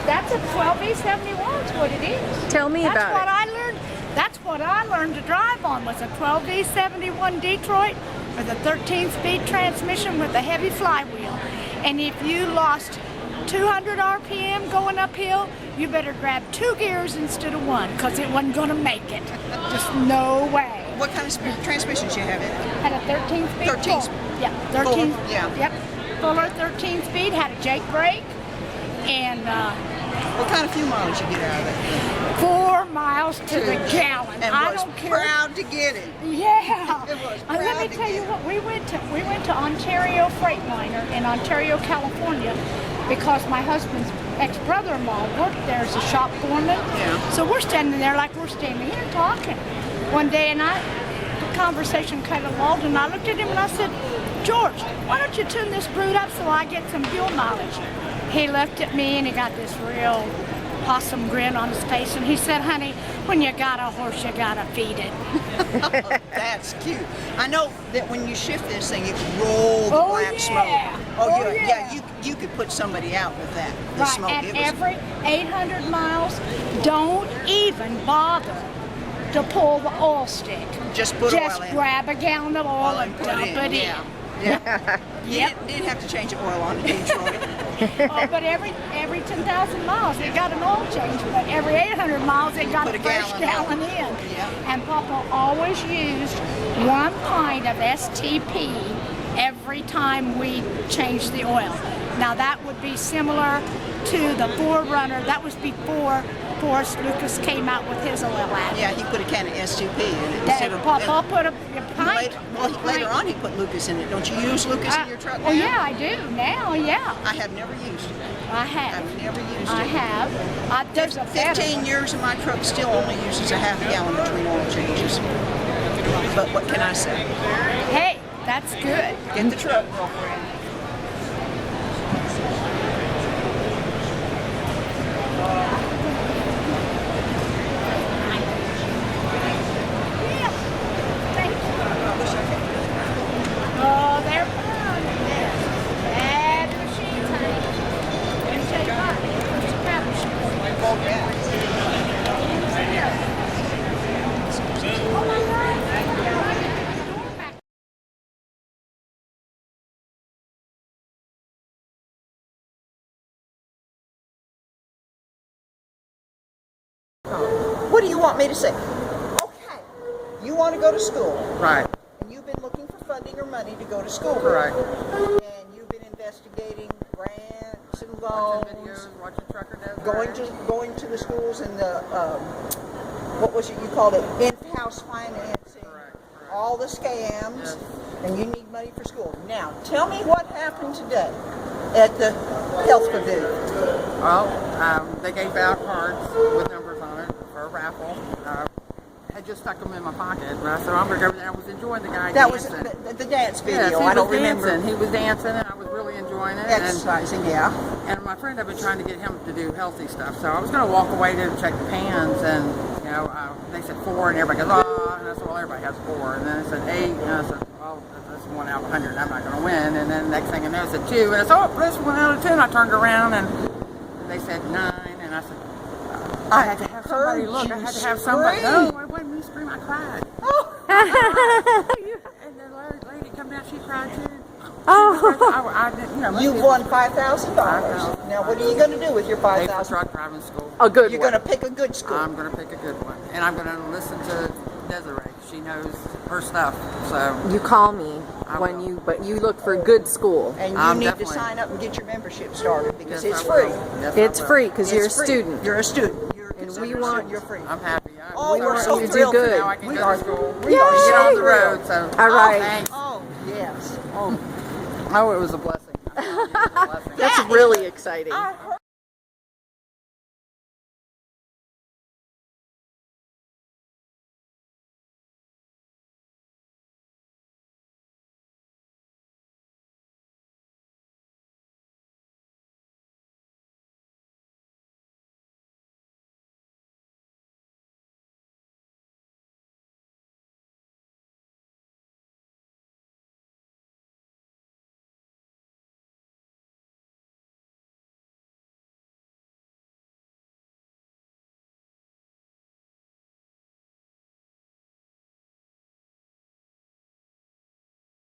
That's a 12V71 is what it is. Tell me That's about what it. I learned. That's what I learned to drive on was a 12V71 Detroit with a 13-speed transmission with a heavy flywheel. And if you lost 200 RPM going uphill, you better grab 2 gears instead of 1 because it wasn't going to make it. Just no way. What kind of transmissions you have in it? Had a 13-speed. 13 full. Yeah, 13. Fuller, yeah. Yep. Fuller 13-speed. Had a Jake brake. And What kind of fuel mileage you get out of it? 4 miles to the gallon. And I was don't care. proud to get it. Yeah. It was Let proud me to tell you get what, we went to Ontario Freightliner in Ontario, California, because my husband's ex-brother-in-law worked there as a shop foreman. Yeah. So we're standing there like we're standing here talking. One day, and the conversation kind of lulled, and I looked at him and I said, George, why don't you tune this brute up so I get some fuel mileage? He looked at me and he got this real possum grin on his face, and he said, honey, when you got a horse, you gotta feed it. Oh, that's cute. I know that when you shift this thing, it can roll the black yeah. smoke. Oh, yeah. You could put somebody out with that. The Right, smoke. and It was, every 800 miles, don't even bother to pull the oil stick. Just put Just oil in. grab a gallon of oil and put dump it in. Yeah. Yeah. You Yep. didn't have to change the oil on the Detroit. Oh, but every 10,000 miles it got an oil change, but every 800 miles it got Put a a fresh gallon gallon on. in. Yeah. And Papa always used 1 pint of STP every time we changed the oil. Now that would be similar to the 4Runner. That was before Forrest Lucas came out with his oil ad. Yeah, he put a can of S2P in it. That instead of- Papa put a pint. Later on, he put Lucas in it. Don't you use Lucas in your truck now? Oh yeah, I do now. Yeah, I have never used it. I have. I've never used I it. have. There's a better 15 years and my truck still only uses a half gallon between oil changes. But what can I say? Hey, that's good. Get the truck, girlfriend. Yeah. Thank you. Oh, they're fun. Bad machines, honey. Let me tell you what. There's a crap machine. Oh, yeah. Oh my God. What do you want me to say? Okay, you want to go to school, Right, and you've been looking for funding or money to go to school. correct. And you've been investigating grants and loans, Watching videos, watching trucker does going to the schools and the what was it you called it, in-house financing, Correct. all the scams, Yes. and you need money for school. Now, tell me what happened today at the health pavilion. Well, they gave out cards with numbers on it for a raffle. I just stuck them in my pocket, and I said, I'm going to go over there. I was enjoying the guy That was dancing. the dance video. Yes, he I don't was remember. dancing. He was dancing, and I was really enjoying it. Exercising, yeah. And my friend, I've been trying to get him to do healthy stuff. So I was going to walk away to check the pans, and they said 4, and everybody goes, oh, and I said, well, everybody has 4. And then they said 8, and I said, well, that's 1 out of 100. I'm not going to win. And then next thing I know, I said 2, and I said, oh, that's 1 out of 10. I turned around, and they said 9, and I said, I had to have somebody look. I had to have somebody. No, I wasn't me scream. I cried. And the lady come down. She cried too. Oh. You won $5,000. $5,000. Now, what are you going to do with your Pay for $5,000? truck driving school. A good You're one. going to pick a good school. I'm going to pick a good one, and I'm going to listen to Desiree. She knows her stuff. So You call me I when will. but you look for a good school. And you I'm need to definitely- sign up and get your membership started because yes, it's I will. free. Yes, I It's will. free because you're a It's free. student. You're a student. You're And considered we a want- student. You're free. I'm happy. Oh, we're so you to do thrilled. good. Now I can We go are. to school. We are Yay! Get on so the road. thrilled. So All right. thanks. Oh, yes. Oh, it was a blessing. I tell you, it was a blessing. That's really exciting. I heard